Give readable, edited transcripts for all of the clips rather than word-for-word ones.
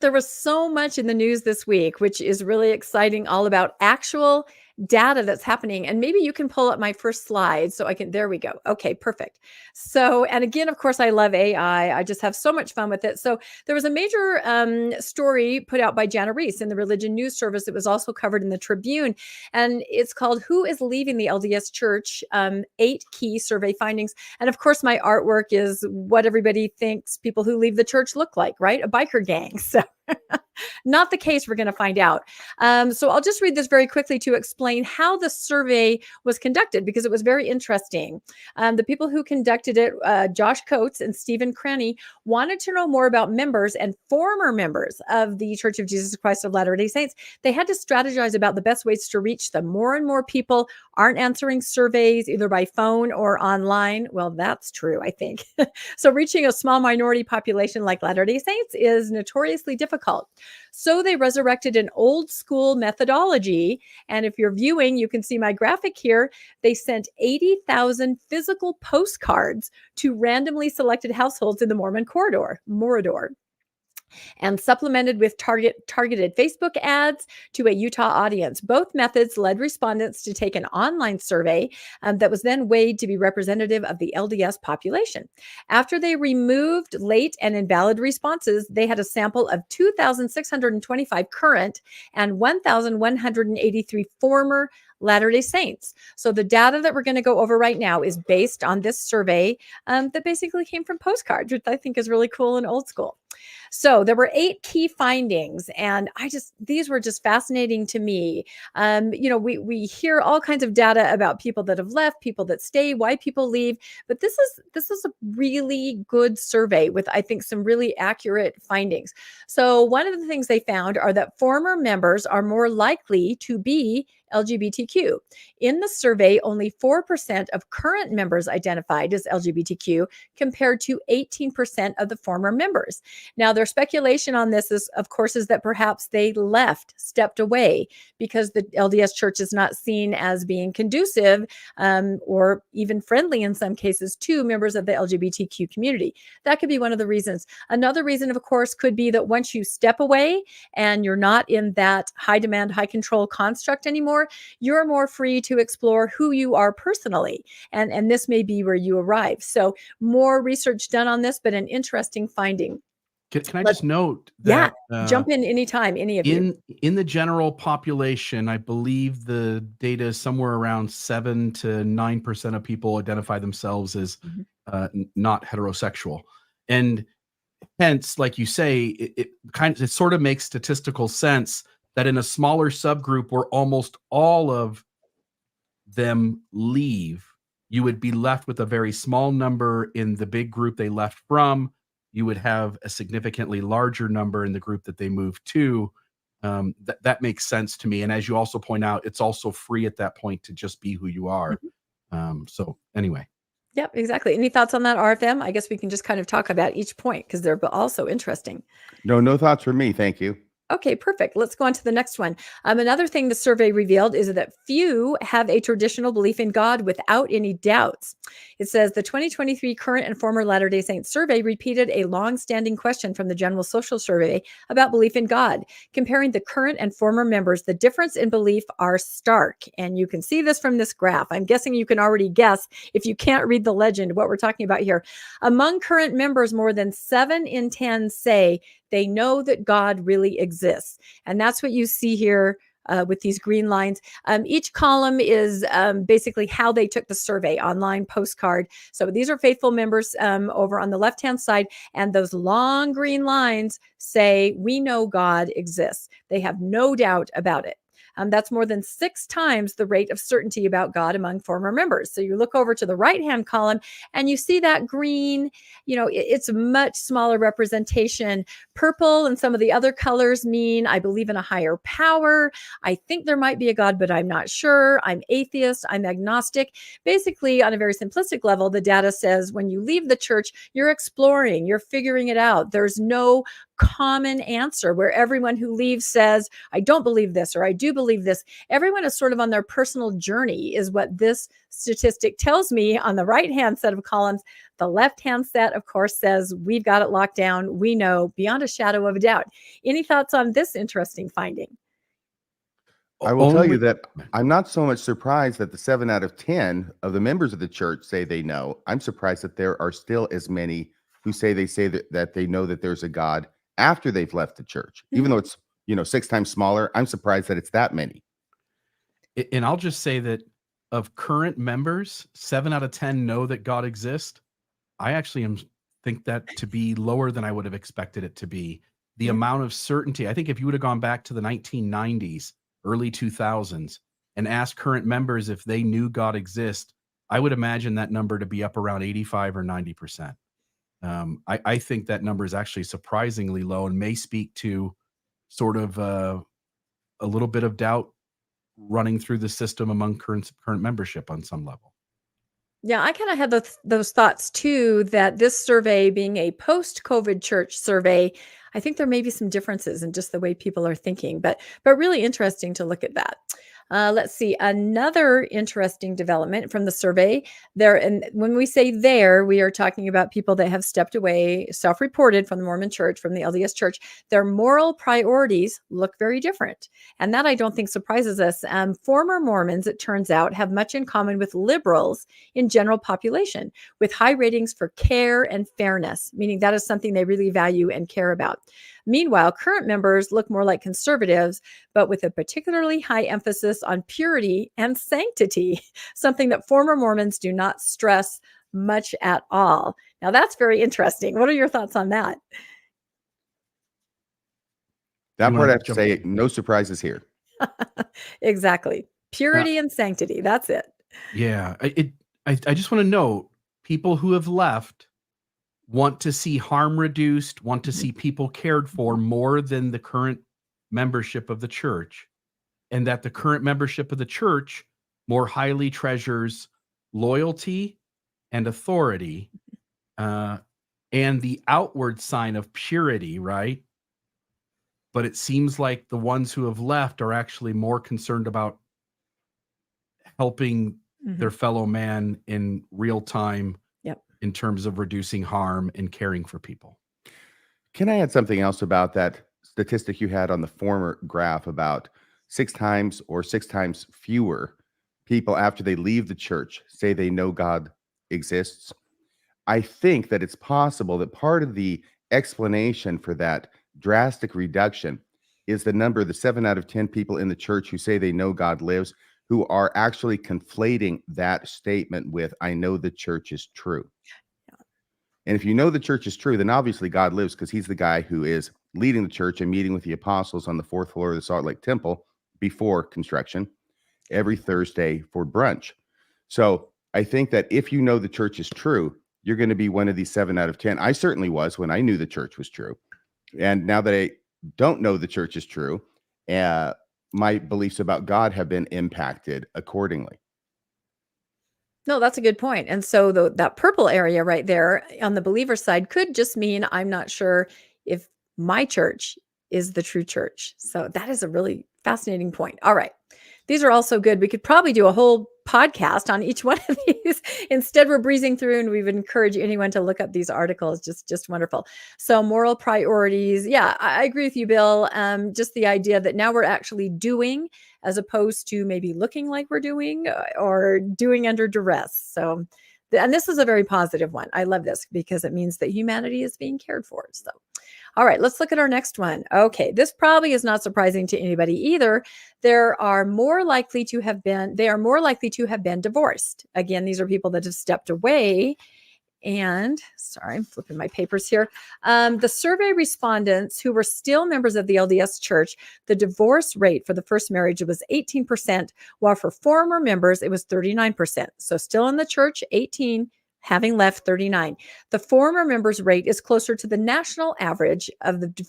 There was so much in the news this week, which is really exciting, all about actual data that's happening. And maybe you can pull up my first slide so I can, there we go. Okay, perfect. So, and again, of course, I love AI. I just have so much fun with it. So there was a major story put out by Jana Reese in the Religion News Service. It was also covered in the Tribune, and it's called "Who is Leaving the LDS Church? 8 Key Survey Findings." And of course, my artwork is what everybody thinks people who leave the church look like, right? A biker gang. So not the case, we're going to find out. So I'll just read this very quickly to explain how the survey was conducted, because it was very interesting. The people who conducted it, Josh Coates and Stephen Cranny, wanted to know more about members and former members of the Church of Jesus Christ of Latter-day Saints. They had to strategize about the best ways to reach them. More and more people aren't answering surveys either by phone or online. Well, that's true, I think. So reaching a small minority population like Latter-day Saints is notoriously difficult. So they resurrected an old school methodology. And if you're viewing, you can see my graphic here. They sent 80,000 physical postcards to randomly selected households in the Mormon corridor, Morador, and supplemented with targeted Facebook ads to a Utah audience. Both methods led respondents to take an online survey that was then weighed to be representative of the LDS population. After they removed late and invalid responses, they had a sample of 2,625 current and 1,183 former Latter-day Saints. So the data that we're going to go over right now is based on this survey that basically came from postcards, which I think is really cool and old school. So there were 8 key findings, and these were just fascinating to me. We hear all kinds of data about people that have left, people that stay, why people leave, but this is a really good survey with, I think, some really accurate findings. So one of the things they found are that former members are more likely to be LGBTQ. In the survey, only 4% of current members identified as LGBTQ compared to 18% of the former members. Now, their speculation on this is that perhaps they stepped away because the LDS Church is not seen as being conducive or even friendly in some cases to members of the LGBTQ community. That could be one of the reasons. Another reason, of course, could be that once you step away and you're not in that high demand, high control construct anymore, you're more free to explore who you are personally. And this may be where you arrive. So more research done on this, but an interesting finding. Can I just note that jump in anytime, any of you. In the general population, I believe the data is somewhere around 7 to 9% of people identify themselves as not heterosexual. And hence, like you say, it sort of makes statistical sense that in a smaller subgroup where almost all of them leave, you would be left with a very small number in the big group they left from. You would have a significantly larger number in the group that they moved to. That makes sense to me. And as you also point out, it's also free at that point to just be who you are. So anyway. Yep, exactly. Any thoughts on that, RFM? I guess we can just kind of talk about each point because they're also interesting. No thoughts from me. Thank you. Okay, perfect. Let's go on to the next one. Another thing the survey revealed is that few have a traditional belief in God without any doubts. It says the 2023 current and former Latter-day Saints survey repeated a long-standing question from the General Social Survey about belief in God. Comparing the current and former members, the difference in belief are stark. And you can see this from this graph. I'm guessing you can already guess, if you can't read the legend, what we're talking about here. Among current members, more than 7 in 10 say they know that God really exists. And that's what you see here with these green lines. Each column is basically how they took the survey, online postcard. So these are faithful members over on the left-hand side. And those long green lines say, we know God exists. They have no doubt about it. That's more than 6 times the rate of certainty about God among former members. So you look over to the right-hand column and you see that green, it's a much smaller representation. Purple and some of the other colors mean I believe in a higher power. I think there might be a God, but I'm not sure. I'm atheist. I'm agnostic. Basically, on a very simplistic level, the data says when you leave the church, you're exploring, you're figuring it out. There's no common answer where everyone who leaves says, I don't believe this, or I do believe this. Everyone is sort of on their personal journey, is what this statistic tells me on the right-hand set of columns. The left-hand set, of course, says we've got it locked down. We know beyond a shadow of a doubt. Any thoughts on this interesting finding? I will tell you that I'm not so much surprised that the 7 out of 10 of the members of the church say they know. I'm surprised that there are still as many who say that they know that there's a God after they've left the church. Even though it's, 6 times smaller, I'm surprised that it's that many. And I'll just say that of current members, 7 out of 10 know that God exists. I actually think that to be lower than I would have expected it to be. The amount of certainty, I think if you would have gone back to the 1990s, early 2000s, and asked current members if they knew God exists, I would imagine that number to be up around 85 or 90%. I think that number is actually surprisingly low and may speak to sort of a little bit of doubt running through the system among current membership on some level. Yeah, I kind of had those thoughts too, that this survey being a post-COVID church survey, I think there may be some differences in just the way people are thinking, but really interesting to look at that. Let's see, another interesting development from the survey there. And when we say there, we are talking about people that have stepped away, self-reported from the Mormon church, from the LDS church. Their moral priorities look very different. And that I don't think surprises us. Former Mormons, it turns out, have much in common with liberals in general population, with high ratings for care and fairness, meaning that is something they really value and care about. Meanwhile, current members look more like conservatives, but with a particularly high emphasis on purity and sanctity, something that former Mormons do not stress much at all. Now, that's very interesting. What are your thoughts on that? That part I have to say, no surprises here. Exactly. Purity and sanctity. That's it. Yeah. I just want to know, people who have left want to see harm reduced, want to see people cared for more than the current membership of the church, and that the current membership of the church more highly treasures loyalty and authority, and the outward sign of purity, right? But it seems like the ones who have left are actually more concerned about helping their fellow man in real time, in terms of reducing harm and caring for people. Can I add something else about that statistic you had on the former graph about 6 times or 6 times fewer people after they leave the church say they know God exists? I think that it's possible that part of the explanation for that drastic reduction is the 7 out of 10 people in the church who say they know God lives, who are actually conflating that statement with, I know the church is true. And if you know the church is true, then obviously God lives, because he's the guy who is leading the church and meeting with the apostles on the 4th floor of the Salt Lake Temple before construction every Thursday for brunch. So I think that if you know the church is true, you're going to be one of these 7 out of 10. I certainly was when I knew the church was true. And now that I don't know the church is true, my beliefs about God have been impacted accordingly. No, that's a good point. And so that purple area right there on the believer side could just mean I'm not sure if my church is the true church. So that is a really fascinating point. All right. These are also good. We could probably do a whole podcast on each one of these. Instead, we're breezing through, and we would encourage anyone to look up these articles. Just wonderful. So moral priorities. Yeah, I agree with you, Bill. Just the idea that now we're actually doing, as opposed to maybe looking like we're doing or doing under duress. So, and this is a very positive one. I love this because it means that humanity is being cared for. So, all right, let's look at our next one. Okay, this probably is not surprising to anybody either. They are more likely to have been divorced. Again, these are people that have stepped away. And sorry, I'm flipping my papers here. The survey respondents who were still members of the LDS church, the divorce rate for the first marriage was 18%, while for former members, it was 39%. So still in the church, 18, having left 39. The former members rate is closer to the national average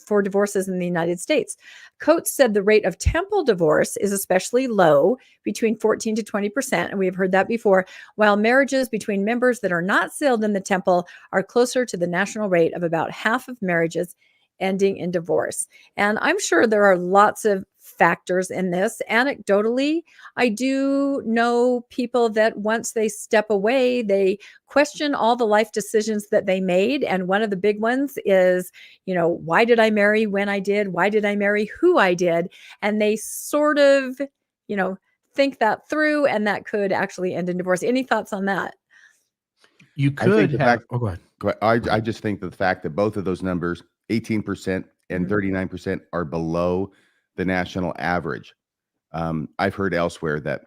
for divorces in the United States. Coates said the rate of temple divorce is especially low, between 14 to 20%, and we have heard that before, while marriages between members that are not sealed in the temple are closer to the national rate of about half of marriages ending in divorce. And I'm sure there are lots of factors in this. Anecdotally, I do know people that once they step away, they question all the life decisions that they made. And one of the big ones is, why did I marry when I did? Why did I marry who I did? And they sort of, think that through, and that could actually end in divorce. Any thoughts on that? You could have. Go ahead. I just think that the fact that both of those numbers, 18% and 39%, are below the national average. I've heard elsewhere that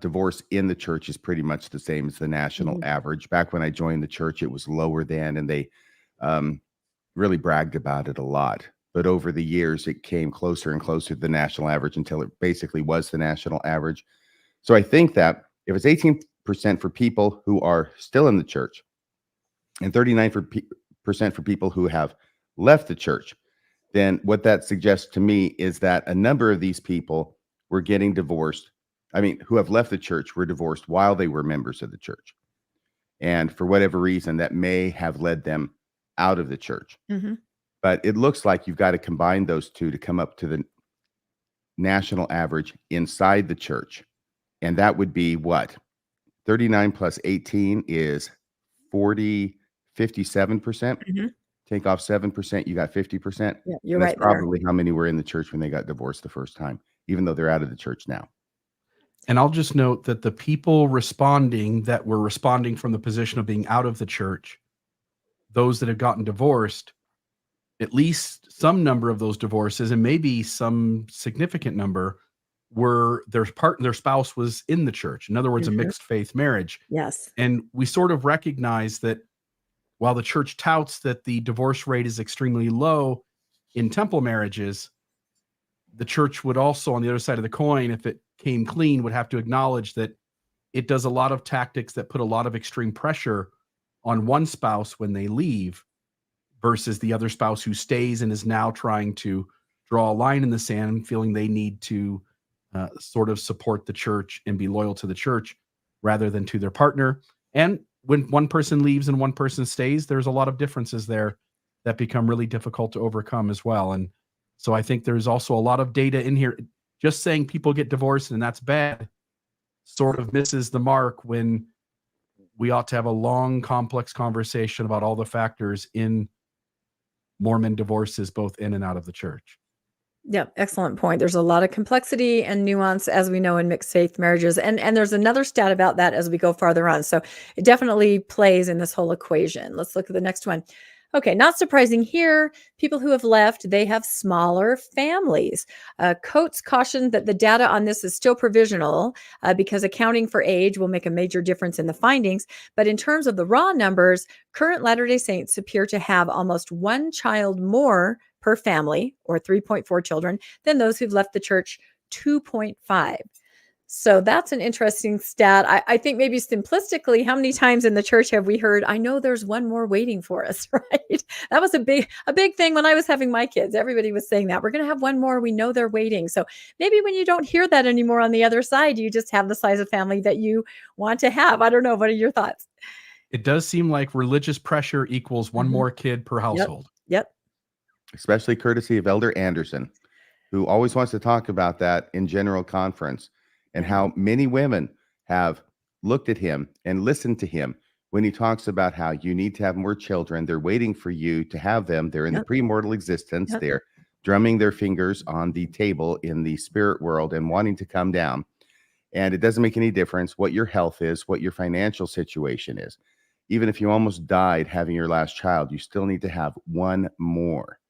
divorce in the church is pretty much the same as the national average. Back when I joined the church, it was lower than, and they really bragged about it a lot. But over the years, it came closer and closer to the national average until it basically was the national average. So I think that if it's 18% for people who are still in the church and 39% for people who have left the church, then what that suggests to me is that a number of these people were getting divorced. I mean, who have left the church were divorced while they were members of the church. And for whatever reason, that may have led them out of the church. But it looks like you've got to combine those two to come up to the national average inside the church. And that would be what? 39 plus 18 is 57%. Take off 7%, you got 50%. Yeah, you're That's right. probably how many were in the church when they got divorced the first time, even though they're out of the church now. And I'll just note that the people that were responding from the position of being out of the church, those that have gotten divorced, at least some number of those divorces, and maybe some significant number, were their spouse was in the church. In other words, a mixed faith marriage. Yes. And we sort of recognize that while the church touts that the divorce rate is extremely low in temple marriages, the church would also, on the other side of the coin, if it came clean, would have to acknowledge that it does a lot of tactics that put a lot of extreme pressure on one spouse when they leave versus the other spouse who stays and is now trying to draw a line in the sand, feeling they need to sort of support the church and be loyal to the church rather than to their partner. And when one person leaves and one person stays, there's a lot of differences there that become really difficult to overcome as well. And so I think there's also a lot of data in here. Just saying people get divorced and that's bad sort of misses the mark when we ought to have a long, complex conversation about all the factors in Mormon divorces, both in and out of the church. Yeah, excellent point. There's a lot of complexity and nuance, as we know, in mixed faith marriages. And there's another stat about that as we go farther on. So it definitely plays in this whole equation. Let's look at the next one. Okay, not surprising here. People who have left, they have smaller families. Coates cautioned that the data on this is still provisional because accounting for age will make a major difference in the findings. But in terms of the raw numbers, current Latter-day Saints appear to have almost one child more per family, or 3.4 children, than those who've left the church, 2.5. So that's an interesting stat. I think maybe simplistically, how many times in the church have we heard, I know there's one more waiting for us, right? That was a big thing when I was having my kids. Everybody was saying that. We're going to have one more. We know they're waiting. So maybe when you don't hear that anymore on the other side, you just have the size of family that you want to have. I don't know. What are your thoughts? It does seem like religious pressure equals one more kid per household. Yep. Especially courtesy of Elder Anderson, who always wants to talk about that in general conference, and how many women have looked at him and listened to him when he talks about how you need to have more children. They're waiting for you to have them. They're in the premortal existence. They're drumming their fingers on the table in the spirit world and wanting to come down. And it doesn't make any difference what your health is, what your financial situation is. Even if you almost died having your last child, you still need to have one more.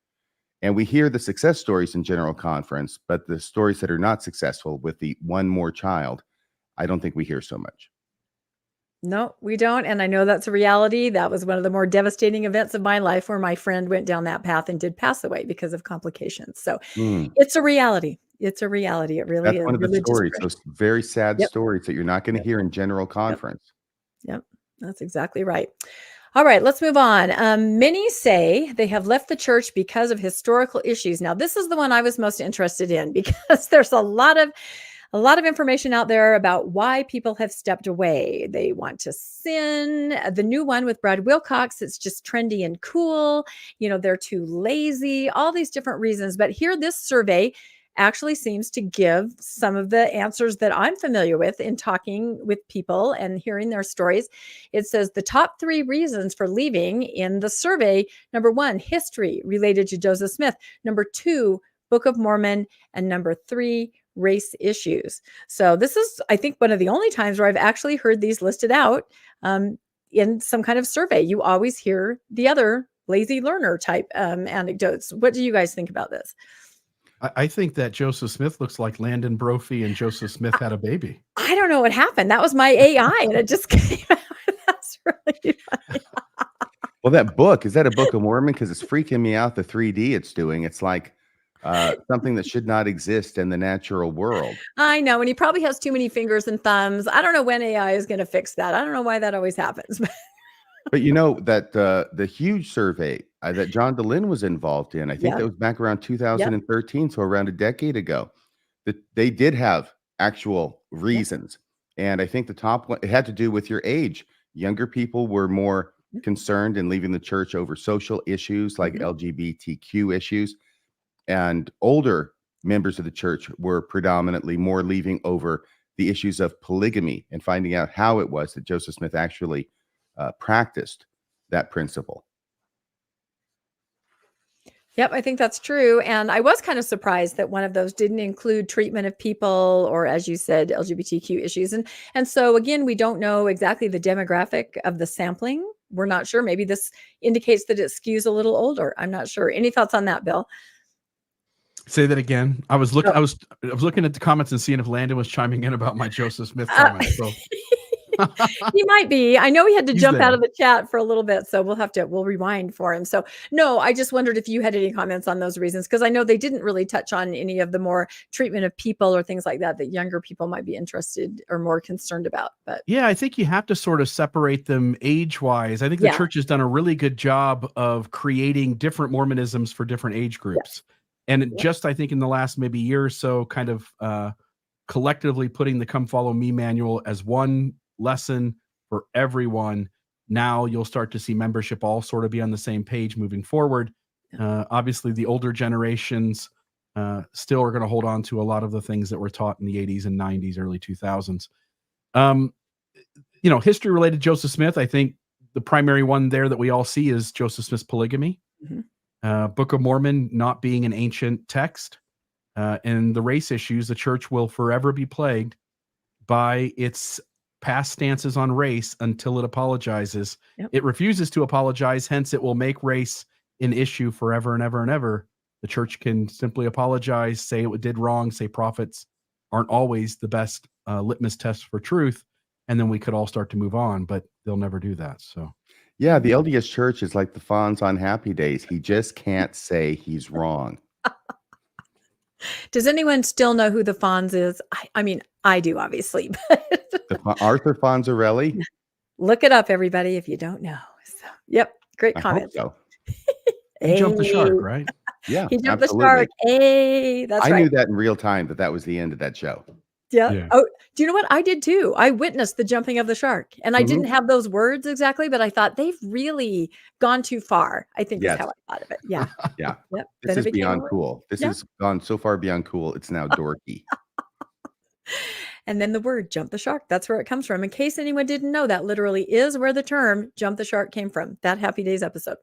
And we hear the success stories in general conference, but the stories that are not successful with the one more child, I don't think we hear so much. No, we don't. And I know that's a reality. That was one of the more devastating events of my life, where my friend went down that path and did pass away because of complications. So it's a reality. It's a reality. It really is. That's one of the stories, those very sad stories that you're not going to hear in general conference. Yep, that's exactly right. All right, let's move on. Many say they have left the church because of historical issues. Now, this is the one I was most interested in, because there's a lot of a lot of information out there about why people have stepped away. They want to sin. The new one with Brad Wilcox, it's just trendy and cool. They're too lazy, all these different reasons. But here, this survey actually seems to give some of the answers that I'm familiar with in talking with people and hearing their stories. It says the top 3 reasons for leaving in the survey: number 1, history related to Joseph Smith; number 2, Book of Mormon; and number 3, race issues. So this is, I think, one of the only times where I've actually heard these listed out in some kind of survey. You always hear the other lazy learner type anecdotes. What do you guys think about this? I think that Joseph Smith looks like Landon Brophy and Joseph Smith had a baby. I don't know what happened. That was my AI and it just came out. That's really funny. Well, that book, is that a Book of Mormon? Because it's freaking me out, the 3D it's doing. It's like something that should not exist in the natural world. I know. And he probably has too many fingers and thumbs. I don't know when AI is going to fix that. I don't know why that always happens. But you know that the huge survey that John DeLynn was involved in, I think that was back around 2013, so around a decade ago, that they did have actual reasons. And I think the top one, it had to do with your age. Younger people were more concerned in leaving the church over social issues like LGBTQ issues. And older members of the church were predominantly more leaving over the issues of polygamy and finding out how it was that Joseph Smith actually practiced that principle. Yep, I think that's true. And I was kind of surprised that one of those didn't include treatment of people or, as you said, LGBTQ issues. And so, again, we don't know exactly the demographic of the sampling. We're not sure. Maybe this indicates that it skews a little older. I'm not sure. Any thoughts on that, Bill? Say that again. I was looking at the comments and seeing if Landon was chiming in about my Joseph Smith comment. So he might be. I know he had to jump out of the chat for a little bit, so we'll rewind for him. So no, I just wondered if you had any comments on those reasons, because I know they didn't really touch on any of the more treatment of people or things like that younger people might be interested or more concerned about. But yeah, I think you have to sort of separate them age-wise. I think the church has done a really good job of creating different Mormonisms for different age groups. And just, I think, in the last maybe year or so, kind of collectively putting the Come Follow Me manual as one lesson for everyone. Now you'll start to see membership all sort of be on the same page moving forward. Obviously, the older generations still are going to hold on to a lot of the things that were taught in the 80s and 90s, early 2000s. History related to Joseph Smith, I think the primary one there that we all see is Joseph Smith's polygamy. Book of Mormon not being an ancient text, and the race issues. The church will forever be plagued by its past stances on race until it apologizes. It refuses to apologize, hence it will make race an issue forever and ever and ever. The church can simply apologize, say it did wrong, say prophets aren't always the best litmus test for truth, and then we could all start to move on, but they'll never do that. So yeah, the LDS church is like the Fonz on Happy Days. He just can't say he's wrong. Does anyone still know who the Fonz is? I mean, I do, obviously. But Arthur Fonzarelli? Look it up, everybody, if you don't know. So, yep, great comment. So. He jumped the shark, right? Yeah, he jumped the shark. Hey, that's right. I knew that in real time, that was the end of that show. Yeah. Oh, do you know what? I did too. I witnessed the jumping of the shark, and I didn't have those words exactly, but I thought they've really gone too far. I think is how I thought of it. Yeah. Yeah. Yep. This is beyond cool. This has gone so far beyond cool. It's now dorky. And then the word jump the shark, that's where it comes from. In case anyone didn't know, that literally is where the term jump the shark came from. That Happy Days episode.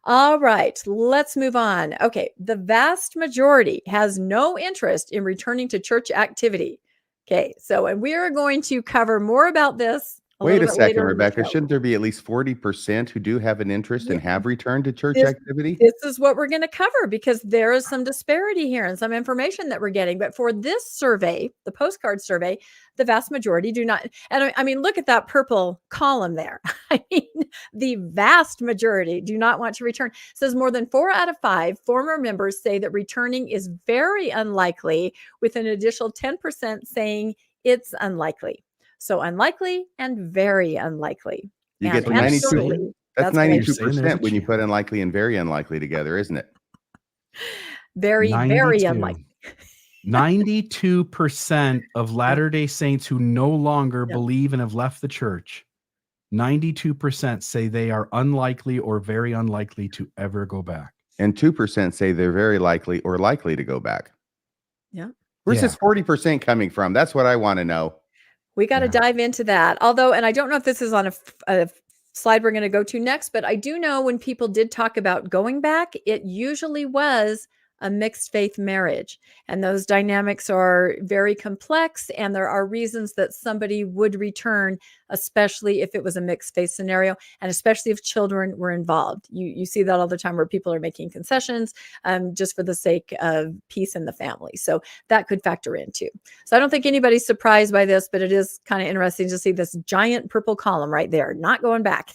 All right, let's move on. Okay. The vast majority has no interest in returning to church activity. Okay, so and we are going to cover more about this. Wait a second, Rebecca. Shouldn't there be at least 40% who do have an interest and have returned to church activity? This is what we're going to cover, because there is some disparity here and some information that we're getting. But for this survey, the postcard survey, the vast majority do not. And I mean, look at that purple column there. I mean, the vast majority do not want to return. It says more than 4 out of 5 former members say that returning is very unlikely, with an additional 10% saying it's unlikely. So unlikely and very unlikely. You get to 92%. That's 92% when you put unlikely and very unlikely together, isn't it? Very, 92. Very unlikely. 92% of Latter-day Saints who no longer believe and have left the church, 92% say they are unlikely or very unlikely to ever go back. And 2% say they're very likely or likely to go back. Yeah. Where's this 40% coming from? That's what I want to know. We got to dive into that. Although, and I don't know if this is on a slide we're going to go to next, but I do know when people did talk about going back, it usually was a mixed faith marriage. And those dynamics are very complex. And there are reasons that somebody would return, especially if it was a mixed faith scenario, and especially if children were involved. You see that all the time where people are making concessions just for the sake of peace in the family. So that could factor in too. So I don't think anybody's surprised by this, but it is kind of interesting to see this giant purple column right there, not going back.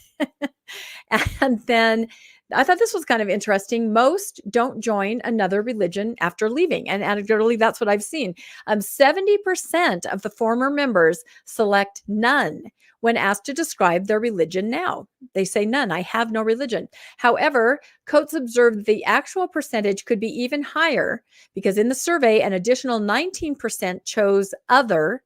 And then I thought this was kind of interesting. Most don't join another religion after leaving. And anecdotally, that's what I've seen. 70% of the former members select none when asked to describe their religion now. They say none. I have no religion. However, Coates observed the actual percentage could be even higher because in the survey, an additional 19% chose other.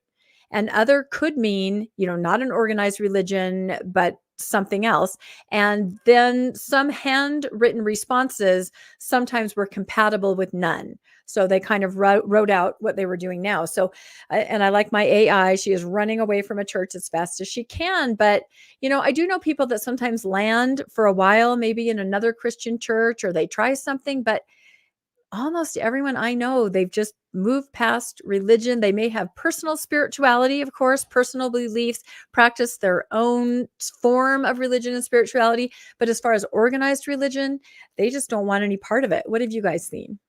And other could mean, not an organized religion, but something else. And then some handwritten responses sometimes were compatible with none. So they kind of wrote out what they were doing now. So, and I like my AI, she is running away from a church as fast as she can. But, I do know people that sometimes land for a while, maybe in another Christian church, or they try something, but almost everyone I know, they've just moved past religion. They may have personal spirituality, of course, personal beliefs, practice their own form of religion and spirituality. But as far as organized religion, they just don't want any part of it. What have you guys seen?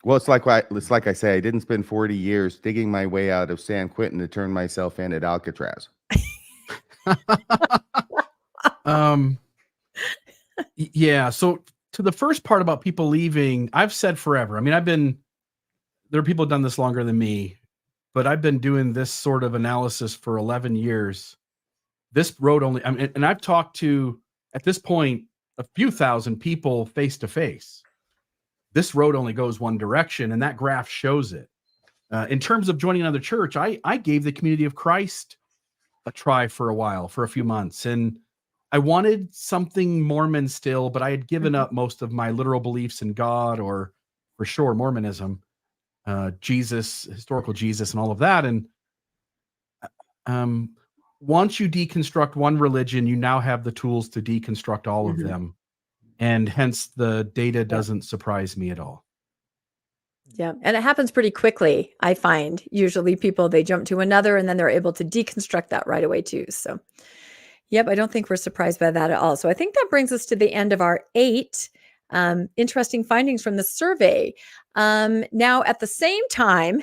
Well, it's like I say, I didn't spend 40 years digging my way out of San Quentin to turn myself in at Alcatraz. Yeah. So to the first part about people leaving, I've said forever. I mean, there are people who've done this longer than me, but I've been doing this sort of analysis for 11 years. This road only, and I've talked to, at this point, a few thousand people face to face. This road only goes one direction, and that graph shows it. In terms of joining another church, I gave the Community of Christ a try for a while, for a few months, and I wanted something Mormon still, but I had given up most of my literal beliefs in God, or for sure Mormonism, Jesus, historical Jesus, and all of that. And once you deconstruct one religion, you now have the tools to deconstruct all of them. And hence the data doesn't surprise me at all. Yeah. And it happens pretty quickly. I find usually people, they jump to another and then they're able to deconstruct that right away too. So yep, I don't think we're surprised by that at all. So I think that brings us to the end of our 8 interesting findings from the survey. Now, at the same time,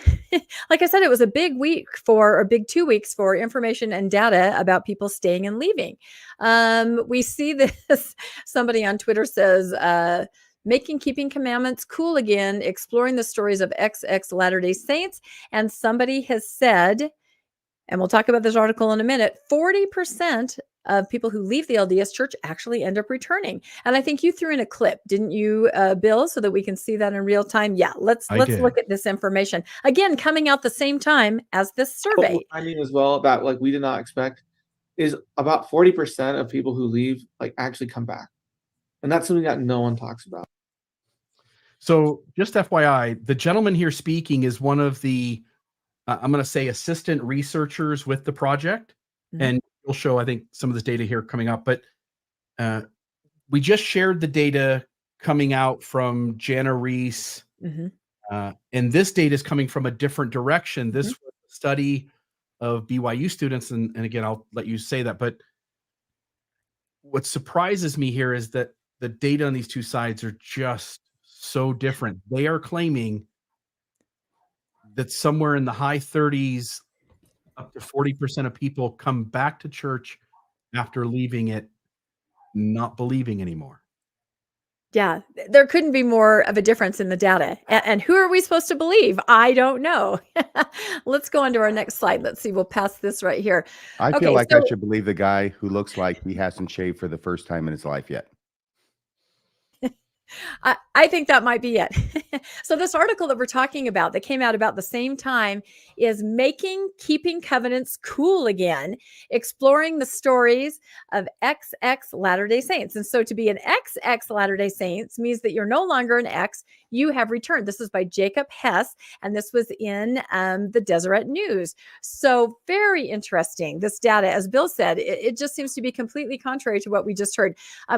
like I said, it was a big 2 weeks for information and data about people staying and leaving. We see this, somebody on Twitter says, making keeping commandments cool again, exploring the stories of XX Latter-day Saints. And somebody has said, and we'll talk about this article in a minute, 40% of people who leave the LDS church actually end up returning. And I think you threw in a clip, didn't you, Bill, so that we can see that in real time? Yeah, let's look at this information. Again, coming out the same time as this survey. I mean, as well, that we did not expect is about 40% of people who leave actually come back. And that's something that no one talks about. So just FYI, the gentleman here speaking is one of the, I'm going to say, assistant researchers with the project. And we'll show, I think, some of this data here coming up. But we just shared the data coming out from Jana Reese. And this data is coming from a different direction. This was a study of BYU students. And again, I'll let you say that. But what surprises me here is that the data on these two sides are just so different. They are claiming that somewhere in the high 30s, up to 40% of people come back to church after leaving it, not believing anymore. Yeah, there couldn't be more of a difference in the data. And who are we supposed to believe? I don't know. Let's go on to our next slide. Let's see. We'll pass this right here. I feel like I should believe the guy who looks like he hasn't shaved for the first time in his life yet. I think that might be it. So this article that we're talking about that came out about the same time is Making Keeping Covenants Cool Again, exploring the stories of XX Latter-day Saints. And so to be an XX Latter-day Saints means that you're no longer an X, you have returned. This is by Jacob Hess, and this was in the Deseret News. So very interesting, this data. As Bill said, it just seems to be completely contrary to what we just heard.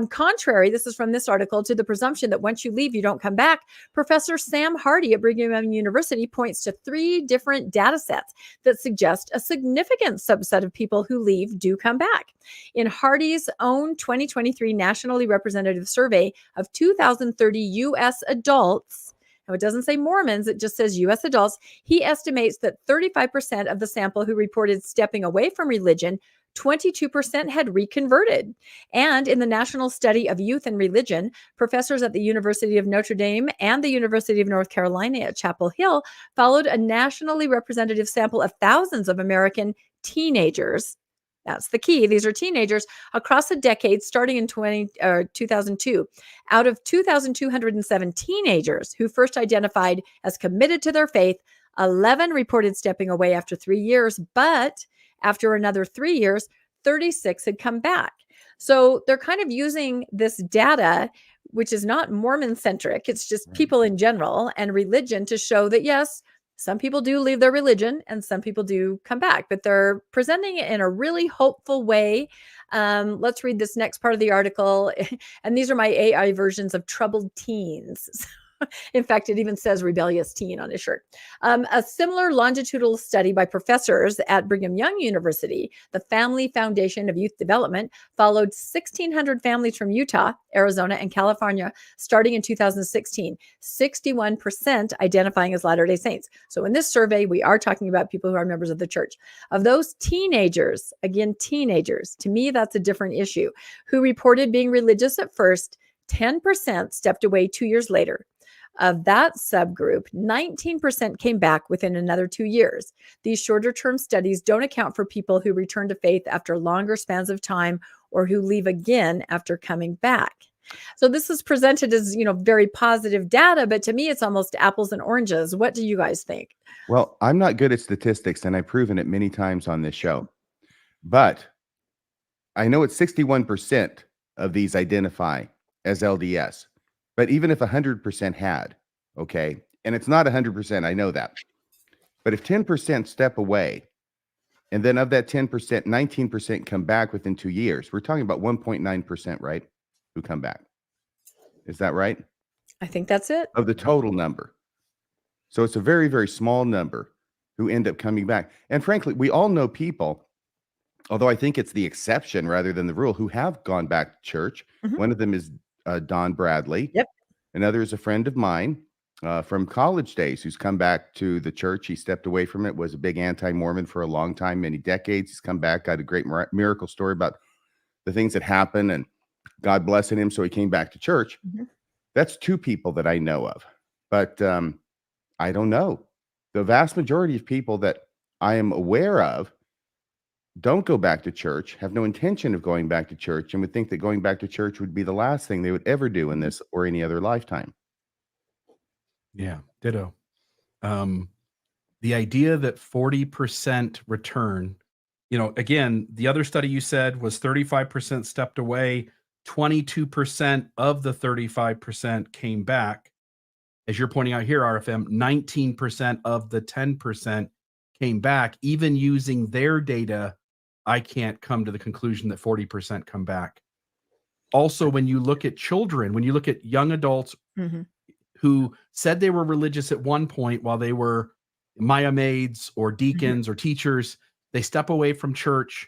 Contrary, this is from this article, to the presumption that once you leave, you don't come back. Professor Sam Hardy at Brigham Young University points to 3 different data sets that suggest a significant subset of people who leave do come back. In Hardy's own 2023 nationally representative survey of 2,030 U.S. adults, now, it doesn't say Mormons, it just says U.S. adults, he estimates that 35% of the sample who reported stepping away from religion, 22% had reconverted. And in the National Study of Youth and Religion, professors at the University of Notre Dame and the University of North Carolina at Chapel Hill followed a nationally representative sample of thousands of American teenagers. That's the key. These are teenagers across a decade starting in 2002. Out of 2,207 teenagers who first identified as committed to their faith, 11 reported stepping away after 3 years, but after another 3 years, 36 had come back. So they're kind of using this data, which is not Mormon-centric. It's just people in general and religion to show that, yes, some people do leave their religion and some people do come back, but they're presenting it in a really hopeful way. Let's read this next part of the article. And these are my AI versions of troubled teens. In fact, it even says rebellious teen on his shirt. A similar longitudinal study by professors at Brigham Young University, the Family Foundation of Youth Development, followed 1,600 families from Utah, Arizona, and California starting in 2016, 61% identifying as Latter-day Saints. So in this survey, we are talking about people who are members of the church. Of those teenagers, again, teenagers, to me, that's a different issue, who reported being religious at first, 10% stepped away 2 years later. Of that subgroup, 19% came back within another 2 years. These shorter-term studies don't account for people who return to faith after longer spans of time or who leave again after coming back. So this is presented as, very positive data, but to me, it's almost apples and oranges. What do you guys think? Well, I'm not good at statistics, and I've proven it many times on this show. But I know it's 61% of these identify as LDS. But even if 100% had, okay, and it's not 100%, I know that. But if 10% step away, and then of that 10%, 19% come back within 2 years, we're talking about 1.9%, right, who come back. Is that right? I think that's it. Of the total number. So it's a very, very small number who end up coming back. And frankly, we all know people, although I think it's the exception rather than the rule, who have gone back to church. Mm-hmm. One of them is Don Bradley. Yep. Another is a friend of mine from college days who's come back to the church. He stepped away from it, was a big anti-Mormon for a long time, many decades. He's come back, got a great miracle story about the things that happened and God blessing him. So he came back to church. Mm-hmm. That's 2 people that I know of, but I don't know. The vast majority of people that I am aware of don't go back to church, have no intention of going back to church, and would think that going back to church would be the last thing they would ever do in this or any other lifetime. Yeah, ditto. The idea that 40% return, again, the other study you said was 35% stepped away, 22% of the 35% came back. As you're pointing out here, RFM, 19% of the 10% came back. Even using their data, I can't come to the conclusion that 40% come back. Also, when you look at children, when you look at young adults mm-hmm. who said they were religious at one point while they were Maya maids or deacons mm-hmm. or teachers, they step away from church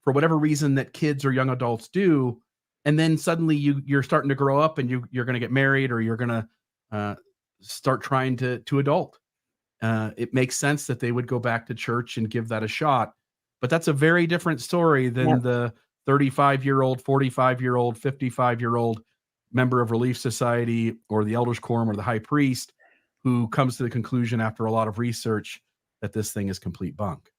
for whatever reason that kids or young adults do. And then suddenly you're starting to grow up and you're going to get married or you're going to start trying to adult. It makes sense that they would go back to church and give that a shot. But that's a very different story than the 35-year-old, 45-year-old, 55-year-old member of Relief Society or the Elders Quorum or the High Priest who comes to the conclusion after a lot of research that this thing is complete bunk.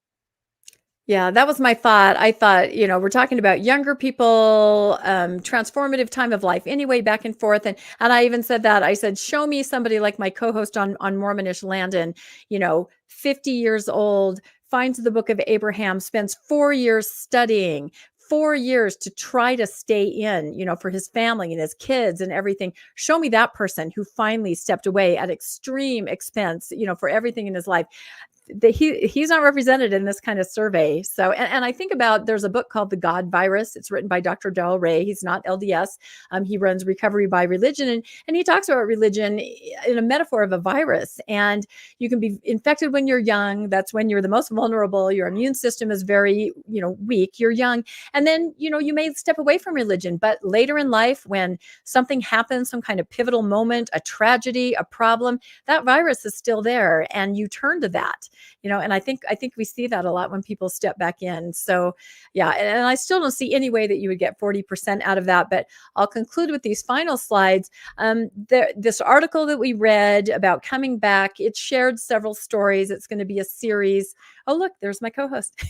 Yeah, that was my thought. I thought, we're talking about younger people, transformative time of life anyway, back and forth. And I even said that. I said, show me somebody like my co-host on Mormonish Landon, 50 years old, finds the book of Abraham, spends 4 years studying, 4 years to try to stay in, for his family and his kids and everything. Show me that person who finally stepped away at extreme expense, for everything in his life. He's not represented in this kind of survey. So, and I think about, there's a book called The God Virus. It's written by Dr. Del Rey. He's not LDS. He runs Recovery by Religion, and he talks about religion in a metaphor of a virus. And you can be infected when you're young. That's when you're the most vulnerable. Your immune system is very, weak. You're young. And then, you may step away from religion, but later in life, when something happens, some kind of pivotal moment, a tragedy, a problem, that virus is still there, and you turn to that. And I think we see that a lot when people step back in. So yeah, and I still don't see any way that you would get 40% out of that. But I'll conclude with these final slides. This article that we read about coming back, it shared several stories. It's going to be a series. Oh, look, there's my co-host.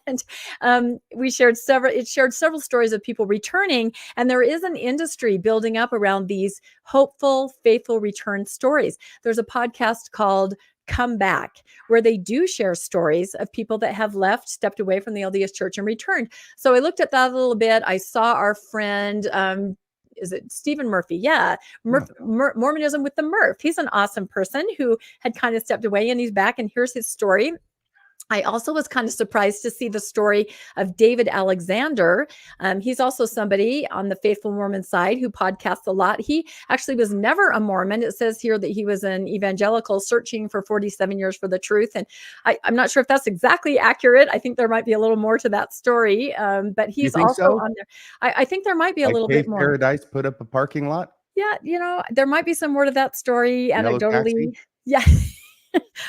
And it shared several stories of people returning, and there is an industry building up around these hopeful, faithful return stories. There's a podcast called Come Back, where they do share stories of people that have left, stepped away from the LDS church and returned. So I looked at that a little bit. I saw our friend, is it Stephen Murphy? Yeah. Mormonism with the Murph. He's an awesome person who had kind of stepped away, and he's back, and here's his story. I also was kind of surprised to see the story of David Alexander. He's also somebody on the Faithful Mormon side who podcasts a lot. He actually was never a Mormon. It says here that he was an evangelical searching for 47 years for the truth. And I'm not sure if that's exactly accurate. I think there might be a little more to that story. But he's also on there. I think there might be a little bit more. Paradise put up a parking lot? Yeah, there might be some more to that story anecdotally. Yeah.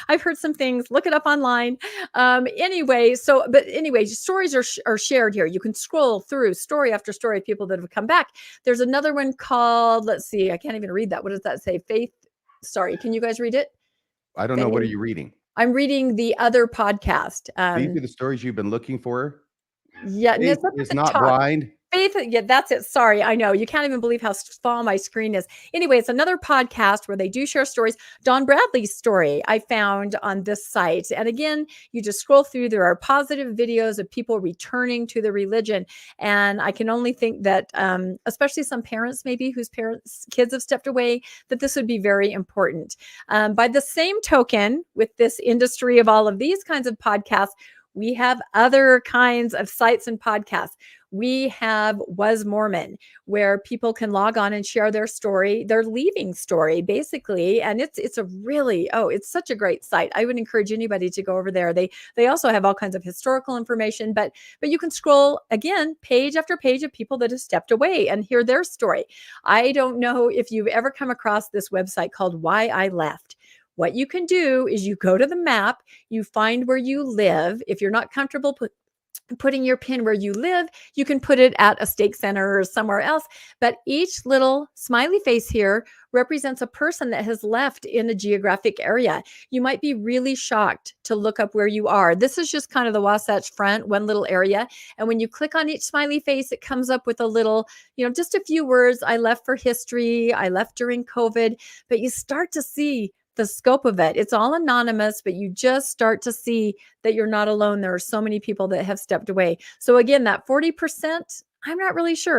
I've heard some things. Look it up online. Anyway, stories are shared here. You can scroll through story after story of people that have come back. There's another one called, let's see, I can't even read that. What does that say? Faith. Sorry, can you guys read it? I don't know. What are you reading? I'm reading the other podcast. These are the stories you've been looking for. Yeah, it's not blind. Faith, yeah, that's it. Sorry, I know. You can't even believe how small my screen is. Anyway, it's another podcast where they do share stories. Don Bradley's story I found on this site. And again, you just scroll through. There are positive videos of people returning to the religion. And I can only think that, especially some parents maybe whose kids have stepped away, that this would be very important. By the same token, with this industry of all of these kinds of podcasts, we have other kinds of sites and podcasts. We have Was Mormon, where people can log on and share their story, their leaving story, basically. And it's such a great site. I would encourage anybody to go over there. They also have all kinds of historical information, but you can scroll again, page after page of people that have stepped away and hear their story. I don't know if you've ever come across this website called Why I Left. What you can do is you go to the map, you find where you live. If you're not comfortable putting your pin where you live, you can put it at a stake center or somewhere else. But each little smiley face here represents a person that has left in a geographic area. You might be really shocked to look up where you are. This is just kind of the Wasatch Front, one little area. And when you click on each smiley face, it comes up with a little, just a few words. I left for history. I left during COVID. But you start to see the scope of it. It's all anonymous, but you just start to see that you're not alone. There are so many people that have stepped away. So again, that 40%, I'm not really sure.